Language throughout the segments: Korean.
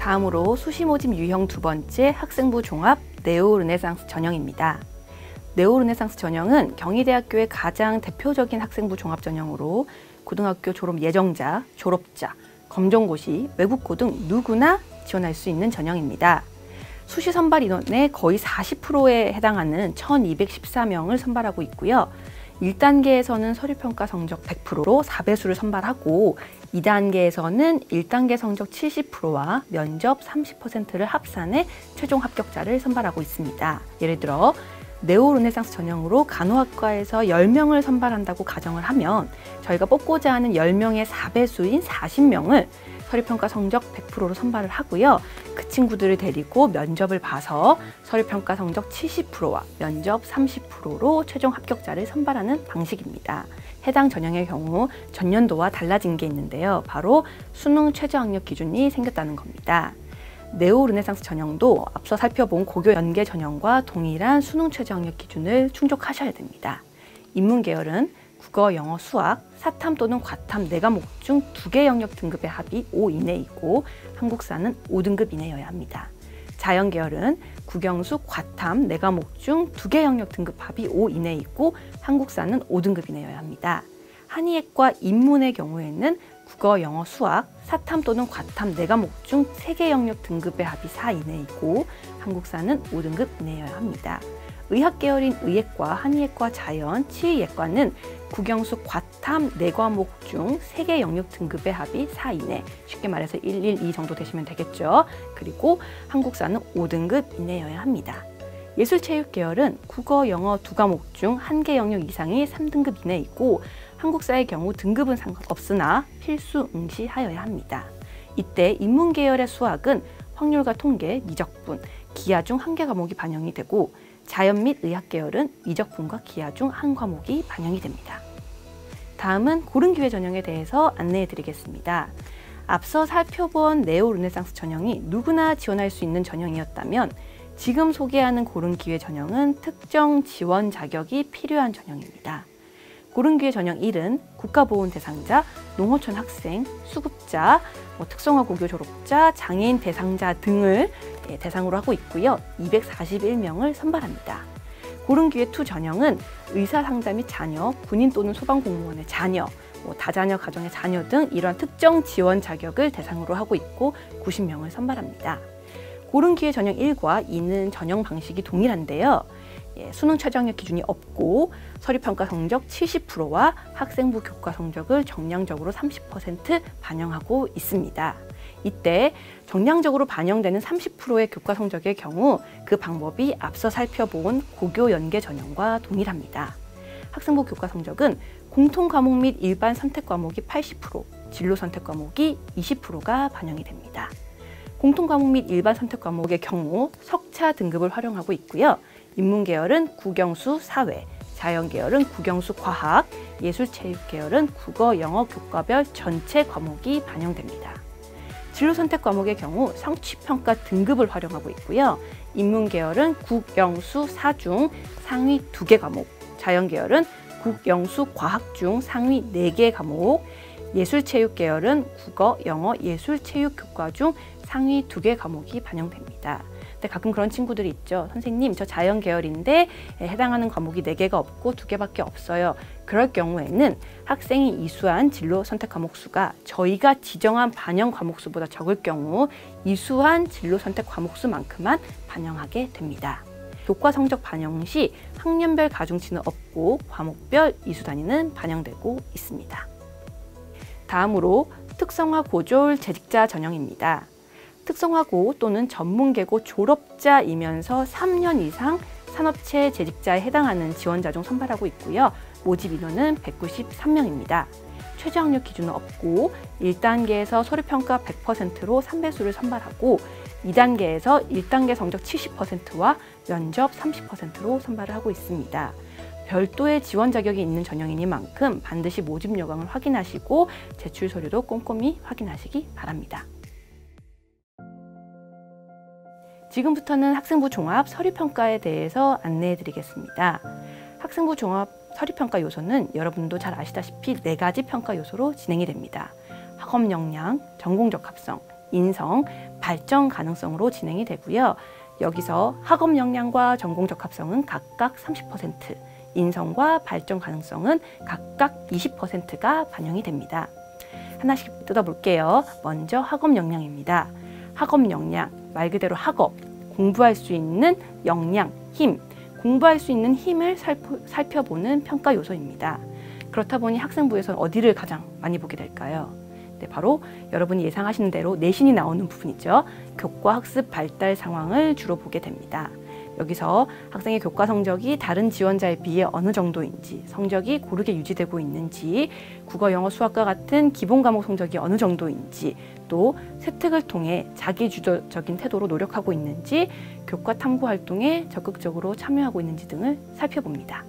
다음으로 수시 모집 유형 두 번째 학생부 종합 네오르네상스 전형입니다. 네오르네상스 전형은 경희대학교의 가장 대표적인 학생부 종합 전형으로 고등학교 졸업 예정자, 졸업자, 검정고시, 외국고 등 누구나 지원할 수 있는 전형입니다. 수시 선발 인원의 거의 40%에 해당하는 1214명을 선발하고 있고요. 1단계에서는 서류평가 성적 100%로 4배수를 선발하고 2단계에서는 1단계 성적 70%와 면접 30%를 합산해 최종 합격자를 선발하고 있습니다. 예를 들어 네오르네상스 전형으로 간호학과에서 10명을 선발한다고 가정을 하면 저희가 뽑고자 하는 10명의 4배수인 40명을 서류평가 성적 100%로 선발을 하고요. 그 친구들을 데리고 면접을 봐서 서류평가 성적 70%와 면접 30%로 최종 합격자를 선발하는 방식입니다. 해당 전형의 경우 전년도와 달라진 게 있는데요. 바로 수능 최저학력 기준이 생겼다는 겁니다. 네오르네상스 전형도 앞서 살펴본 고교 연계 전형과 동일한 수능 최저학력 기준을 충족하셔야 됩니다. 인문 계열은 국어, 영어, 수학, 사탐 또는 과탐 4과목 중 2개 영역 등급의 합이 5 이내이고 한국사는 5등급 이내여야 합니다. 자연 계열은 국영수, 과탐 4과목 중 2개 영역 등급 합이 5 이내이고 한국사는 5등급 이내여야 합니다. 한의학과 인문의 경우에는 국어, 영어, 수학, 사탐 또는 과탐 4과목 중 3개 영역 등급의 합이 4 이내이고 한국사는 5등급 이내여야 합니다. 의학 계열인 의예과, 한의예과, 자연, 치의예과는 국영수, 과탐 4과목 중 3개 영역 등급의 합이 4 이내, 쉽게 말해서 1, 1, 2 정도 되시면 되겠죠. 그리고 한국사는 5등급 이내여야 합니다. 예술체육 계열은 국어, 영어 2과목 중 1개 영역 이상이 3등급 이내이고 한국사의 경우 등급은 상관없으나 필수 응시하여야 합니다. 이때 인문 계열의 수학은 확률과 통계, 미적분, 기하 중 1개 과목이 반영이 되고 자연 및 의학 계열은 미적분과 기하 중 1과목이 반영이 됩니다. 다음은 고른기회 전형에 대해서 안내해 드리겠습니다. 앞서 살펴본 네오르네상스 전형이 누구나 지원할 수 있는 전형이었다면 지금 소개하는 고른기회 전형은 특정 지원 자격이 필요한 전형입니다. 고른기회 전형 1은 국가보훈 대상자, 농어촌 학생, 수급자, 특성화 고교 졸업자, 장애인 대상자 등을 대상으로 하고 있고요. 241명을 선발합니다. 고른기회 2 전형은 의사 상자 및 자녀, 군인 또는 소방공무원의 자녀, 다자녀 가정의 자녀 등 이러한 특정 지원 자격을 대상으로 하고 있고 90명을 선발합니다. 고른기회 전형 1과 2는 전형 방식이 동일한데요. 수능 최저학력 기준이 없고 서류평가 성적 70%와 학생부 교과 성적을 정량적으로 30% 반영하고 있습니다. 이때 정량적으로 반영되는 30%의 교과 성적의 경우 그 방법이 앞서 살펴본 고교 연계 전형과 동일합니다. 학생부 교과 성적은 공통 과목 및 일반 선택 과목이 80%, 진로 선택 과목이 20%가 반영이 됩니다. 공통 과목 및 일반 선택 과목의 경우 석차 등급을 활용하고 있고요. 인문 계열은 국영수, 사회, 자연 계열은 국영수, 과학, 예술, 체육 계열은 국어, 영어 교과별 전체 과목이 반영됩니다. 진로 선택 과목의 경우 성취평가 등급을 활용하고 있고요. 인문 계열은 국영수, 사중 상위 2개 과목, 자연 계열은 국영수, 과학 중 상위 4개 과목, 예술, 체육 계열은 국어, 영어, 예술, 체육 교과 중 상위 2개 과목이 반영됩니다. 근데 가끔 그런 친구들이 있죠. 선생님, 저 자연 계열인데 해당하는 과목이 4개가 없고 2개밖에 없어요. 그럴 경우에는 학생이 이수한 진로 선택 과목 수가 저희가 지정한 반영 과목 수보다 적을 경우 이수한 진로 선택 과목 수만큼만 반영하게 됩니다. 교과 성적 반영 시 학년별 가중치는 없고 과목별 이수 단위는 반영되고 있습니다. 다음으로 특성화 고졸 재직자 전형입니다. 특성화고 또는 전문계고 졸업자이면서 3년 이상 산업체 재직자에 해당하는 지원자 중 선발하고 있고요. 모집 인원은 193명입니다. 최저학력 기준은 없고 1단계에서 서류평가 100%로 3배수를 선발하고 2단계에서 1단계 성적 70%와 면접 30%로 선발을 하고 있습니다. 별도의 지원 자격이 있는 전형이니만큼 반드시 모집 요강을 확인하시고 제출 서류도 꼼꼼히 확인하시기 바랍니다. 지금부터는 학생부 종합 서류평가에 대해서 안내해 드리겠습니다. 학생부 종합 서류평가 요소는 여러분도 잘 아시다시피 4가지 평가 요소로 진행이 됩니다. 학업 역량, 전공 적합성, 인성, 발전 가능성으로 진행이 되고요. 여기서 학업 역량과 전공 적합성은 각각 30%, 인성과 발전 가능성은 각각 20%가 반영이 됩니다. 하나씩 뜯어볼게요. 먼저 학업 역량입니다. 학업 역량, 말 그대로 학업, 공부할 수 있는 역량, 힘, 공부할 수 있는 힘을 살펴보는 평가 요소입니다. 그렇다 보니 학생부에서는 어디를 가장 많이 보게 될까요? 네, 바로 여러분이 예상하시는 대로 내신이 나오는 부분이죠. 교과 학습 발달 상황을 주로 보게 됩니다. 여기서 학생의 교과 성적이 다른 지원자에 비해 어느 정도인지, 성적이 고르게 유지되고 있는지, 국어, 영어, 수학과 같은 기본 과목 성적이 어느 정도인지, 또 세특을 통해 자기주도적인 태도로 노력하고 있는지, 교과 탐구 활동에 적극적으로 참여하고 있는지 등을 살펴봅니다.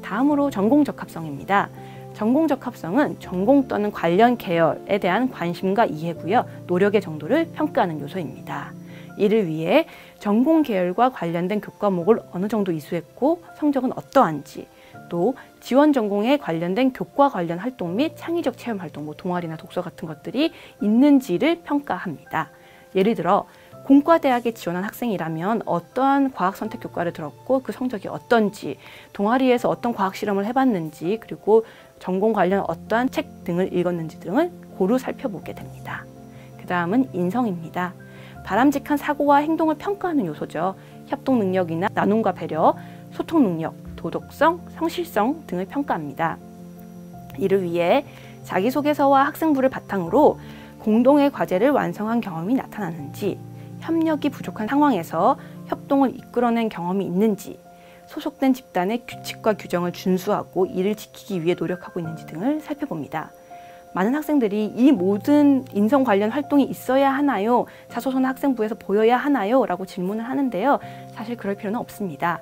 다음으로 전공 적합성입니다. 전공 적합성은 전공 또는 관련 계열에 대한 관심과 이해고요. 노력의 정도를 평가하는 요소입니다. 이를 위해 전공 계열과 관련된 교과목을 어느 정도 이수했고 성적은 어떠한지, 또 지원 전공에 관련된 교과 관련 활동 및 창의적 체험 활동, 동아리나 독서 같은 것들이 있는지를 평가합니다. 예를 들어 공과대학에 지원한 학생이라면 어떠한 과학 선택 교과를 들었고 그 성적이 어떤지, 동아리에서 어떤 과학 실험을 해봤는지, 그리고 전공 관련 어떠한 책 등을 읽었는지 등을 고루 살펴보게 됩니다. 그 다음은 인성입니다. 바람직한 사고와 행동을 평가하는 요소죠. 협동 능력이나 나눔과 배려, 소통 능력, 도덕성, 성실성 등을 평가합니다. 이를 위해 자기소개서와 학생부를 바탕으로 공동의 과제를 완성한 경험이 나타나는지, 협력이 부족한 상황에서 협동을 이끌어낸 경험이 있는지, 소속된 집단의 규칙과 규정을 준수하고 이를 지키기 위해 노력하고 있는지 등을 살펴봅니다. 많은 학생들이 이 모든 인성 관련 활동이 있어야 하나요? 자소서나 학생부에서 보여야 하나요? 라고 질문을 하는데요. 사실 그럴 필요는 없습니다.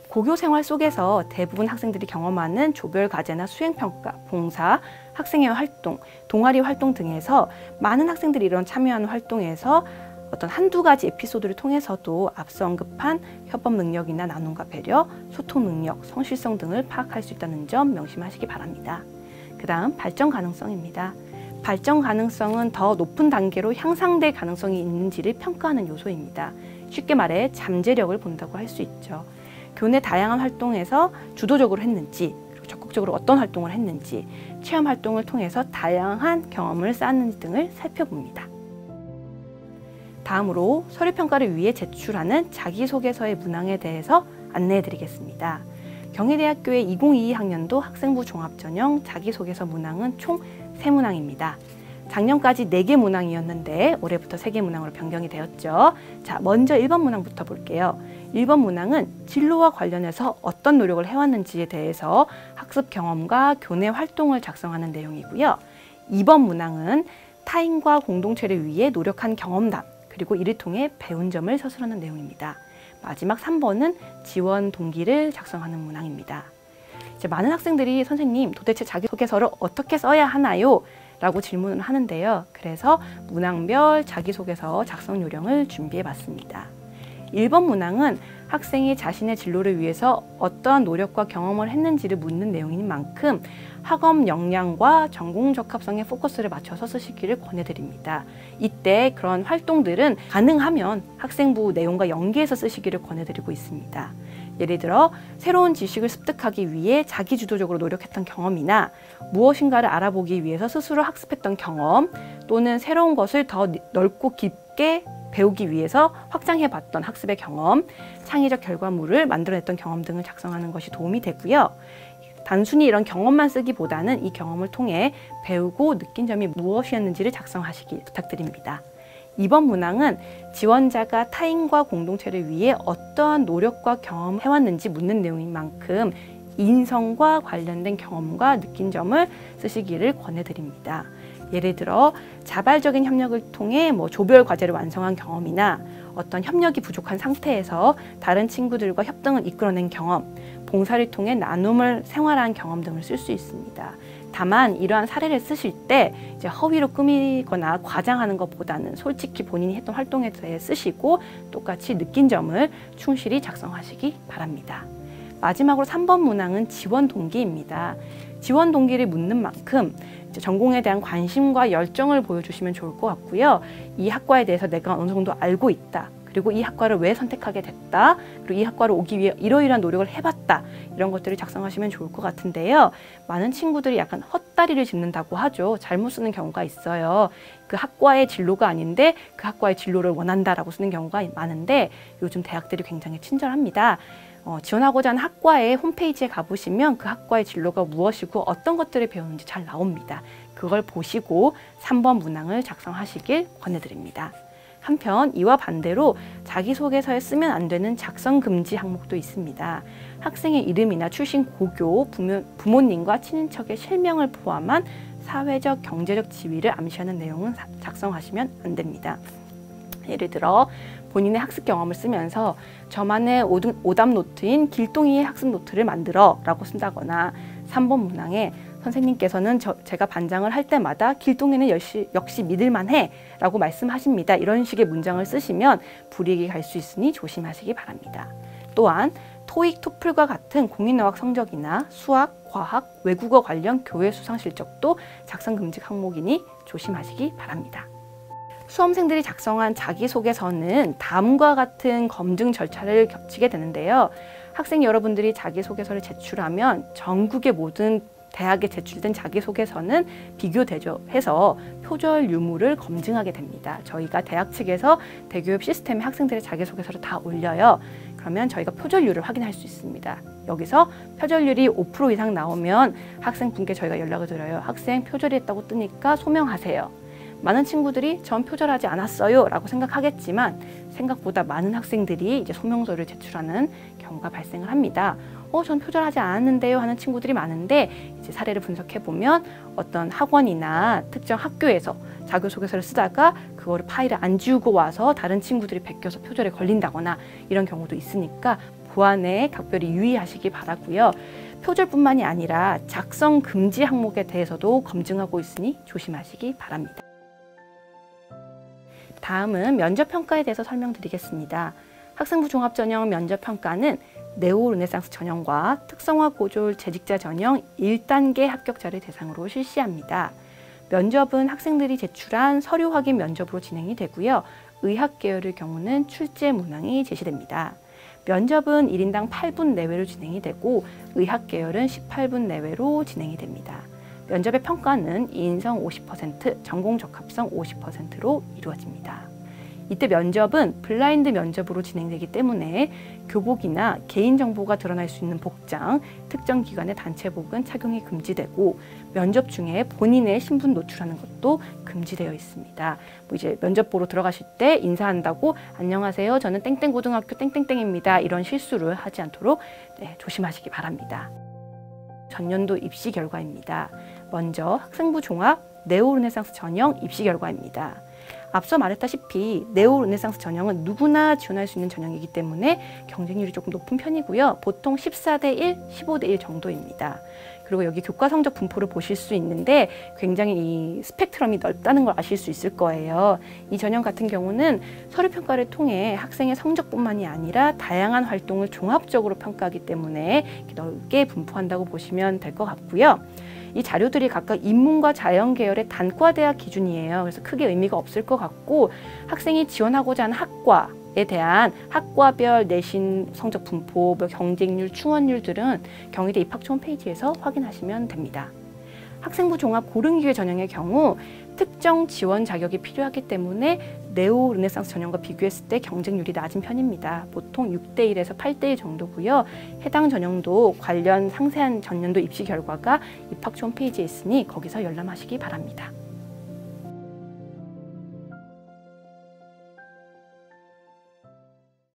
고교 생활 속에서 대부분 학생들이 경험하는 조별 과제나 수행평가, 봉사, 학생회 활동, 동아리 활동 등에서 많은 학생들이 이런 참여하는 활동에서 어떤 한두 가지 에피소드를 통해서도 앞서 언급한 협업 능력이나 나눔과 배려, 소통 능력, 성실성 등을 파악할 수 있다는 점 명심하시기 바랍니다. 그 다음 발전 가능성입니다. 발전 가능성은 더 높은 단계로 향상될 가능성이 있는지를 평가하는 요소입니다. 쉽게 말해 잠재력을 본다고 할 수 있죠. 교내 다양한 활동에서 주도적으로 했는지, 그리고 적극적으로 어떤 활동을 했는지, 체험 활동을 통해서 다양한 경험을 쌓았는지 등을 살펴봅니다. 다음으로 서류평가를 위해 제출하는 자기소개서의 문항에 대해서 안내해 드리겠습니다. 경희대학교의 2022학년도 학생부 종합전형 자기소개서 문항은 총 3문항입니다. 작년까지 4개 문항이었는데 올해부터 3개 문항으로 변경이 되었죠. 자, 먼저 1번 문항부터 볼게요. 1번 문항은 진로와 관련해서 어떤 노력을 해왔는지에 대해서 학습 경험과 교내 활동을 작성하는 내용이고요. 2번 문항은 타인과 공동체를 위해 노력한 경험담, 그리고 이를 통해 배운 점을 서술하는 내용입니다. 마지막 3번은 지원 동기를 작성하는 문항입니다. 이제 많은 학생들이 선생님 도대체 자기소개서를 어떻게 써야 하나요? 라고 질문을 하는데요. 그래서 문항별 자기소개서 작성 요령을 준비해 봤습니다. 1번 문항은 학생이 자신의 진로를 위해서 어떠한 노력과 경험을 했는지를 묻는 내용인 만큼 학업 역량과 전공 적합성에 포커스를 맞춰서 쓰시기를 권해드립니다. 이때 그런 활동들은 가능하면 학생부 내용과 연계해서 쓰시기를 권해드리고 있습니다. 예를 들어 새로운 지식을 습득하기 위해 자기주도적으로 노력했던 경험이나 무엇인가를 알아보기 위해서 스스로 학습했던 경험, 또는 새로운 것을 더 넓고 깊게 배우기 위해서 확장해봤던 학습의 경험, 창의적 결과물을 만들어냈던 경험 등을 작성하는 것이 도움이 되고요. 단순히 이런 경험만 쓰기보다는 이 경험을 통해 배우고 느낀 점이 무엇이었는지를 작성하시기 부탁드립니다. 2번 문항은 지원자가 타인과 공동체를 위해 어떠한 노력과 경험을 해왔는지 묻는 내용인 만큼 인성과 관련된 경험과 느낀 점을 쓰시기를 권해드립니다. 예를 들어 자발적인 협력을 통해 조별 과제를 완성한 경험이나 어떤 협력이 부족한 상태에서 다른 친구들과 협동을 이끌어낸 경험, 봉사를 통해 나눔을 생활한 경험 등을 쓸 수 있습니다. 다만 이러한 사례를 쓰실 때 이제 허위로 꾸미거나 과장하는 것보다는 솔직히 본인이 했던 활동에 대해 쓰시고 똑같이 느낀 점을 충실히 작성하시기 바랍니다. 마지막으로 3번 문항은 지원 동기입니다. 지원 동기를 묻는 만큼 전공에 대한 관심과 열정을 보여주시면 좋을 것 같고요. 이 학과에 대해서 내가 어느 정도 알고 있다. 그리고 이 학과를 왜 선택하게 됐다. 그리고 이 학과를 오기 위해 이러이러한 노력을 해봤다. 이런 것들을 작성하시면 좋을 것 같은데요. 많은 친구들이 약간 헛다리를 짚는다고 하죠. 잘못 쓰는 경우가 있어요. 그 학과의 진로가 아닌데 그 학과의 진로를 원한다라고 쓰는 경우가 많은데 요즘 대학들이 굉장히 친절합니다. 지원하고자 하는 학과의 홈페이지에 가보시면 그 학과의 진로가 무엇이고 어떤 것들을 배우는지 잘 나옵니다. 그걸 보시고 3번 문항을 작성하시길 권해드립니다. 한편 이와 반대로 자기소개서에 쓰면 안 되는 작성 금지 항목도 있습니다. 학생의 이름이나 출신 고교, 부모님과 친인척의 실명을 포함한 사회적, 경제적 지위를 암시하는 내용은 작성하시면 안 됩니다. 예를 들어 본인의 학습 경험을 쓰면서 저만의 오답 노트인 길동이의 학습 노트를 만들어 라고 쓴다거나 3번 문항에 선생님께서는 제가 반장을 할 때마다 길동이는 역시 믿을만해 라고 말씀하십니다. 이런 식의 문장을 쓰시면 불이익이 갈 수 있으니 조심하시기 바랍니다. 또한 토익, 토플과 같은 공인어학 성적이나 수학, 과학, 외국어 관련 교회 수상 실적도 작성 금지 항목이니 조심하시기 바랍니다. 수험생들이 작성한 자기소개서는 다음과 같은 검증 절차를 거치게 되는데요. 학생 여러분들이 자기소개서를 제출하면 전국의 모든 대학에 제출된 자기소개서는 비교 대조해서 표절 유무를 검증하게 됩니다. 저희가 대학 측에서 대교육 시스템에 학생들의 자기소개서를 다 올려요. 그러면 저희가 표절률을 확인할 수 있습니다. 여기서 표절률이 5% 이상 나오면 학생분께 저희가 연락을 드려요. 학생 표절이 했다고 뜨니까 소명하세요. 많은 친구들이 전 표절하지 않았어요 라고 생각하겠지만 생각보다 많은 학생들이 이제 소명서를 제출하는 경우가 발생을 합니다. 전 표절하지 않았는데요 하는 친구들이 많은데 이제 사례를 분석해 보면 어떤 학원이나 특정 학교에서 자기소개서를 쓰다가 그거를 파일을 안 지우고 와서 다른 친구들이 베껴서 표절에 걸린다거나 이런 경우도 있으니까 보안에 각별히 유의하시기 바라고요. 표절뿐만이 아니라 작성 금지 항목에 대해서도 검증하고 있으니 조심하시기 바랍니다. 다음은 면접평가에 대해서 설명드리겠습니다. 학생부 종합전형 면접평가는 네오르네상스 전형과 특성화 고졸 재직자 전형 1단계 합격자를 대상으로 실시합니다. 면접은 학생들이 제출한 서류 확인 면접으로 진행이 되고요. 의학 계열의 경우는 출제 문항이 제시됩니다. 면접은 1인당 8분 내외로 진행이 되고 의학 계열은 18분 내외로 진행이 됩니다. 면접의 평가는 인성 50%, 전공 적합성 50%로 이루어집니다. 이때 면접은 블라인드 면접으로 진행되기 때문에 교복이나 개인정보가 드러날 수 있는 복장, 특정 기관의 단체복은 착용이 금지되고 면접 중에 본인의 신분 노출하는 것도 금지되어 있습니다. 이제 면접 보러 들어가실 때 인사한다고 안녕하세요, 저는 땡땡고등학교 땡땡땡입니다. 이런 실수를 하지 않도록 조심하시기 바랍니다. 전년도 입시 결과입니다. 먼저 학생부 종합 네오르네상스 전형 입시 결과입니다. 앞서 말했다시피 네오르네상스 전형은 누구나 지원할 수 있는 전형이기 때문에 경쟁률이 조금 높은 편이고요. 보통 14대 1, 15대 1 정도입니다. 그리고 여기 교과 성적 분포를 보실 수 있는데 굉장히 이 스펙트럼이 넓다는 걸 아실 수 있을 거예요. 이 전형 같은 경우는 서류 평가를 통해 학생의 성적뿐만이 아니라 다양한 활동을 종합적으로 평가하기 때문에 넓게 분포한다고 보시면 될 것 같고요. 이 자료들이 각각 인문과 자연 계열의 단과대학 기준이에요. 그래서 크게 의미가 없을 것 같고 학생이 지원하고자 하는 학과에 대한 학과별 내신 성적 분포, 경쟁률, 충원률들은 경희대 입학처 홈페이지에서 확인하시면 됩니다. 학생부 종합 고른기회 전형의 경우 특정 지원 자격이 필요하기 때문에 네오르네상스 전형과 비교했을 때 경쟁률이 낮은 편입니다. 보통 6대 1에서 8대 1 정도고요. 해당 전형도 관련 상세한 전년도 입시 결과가 입학처 홈페이지에 있으니 거기서 열람하시기 바랍니다.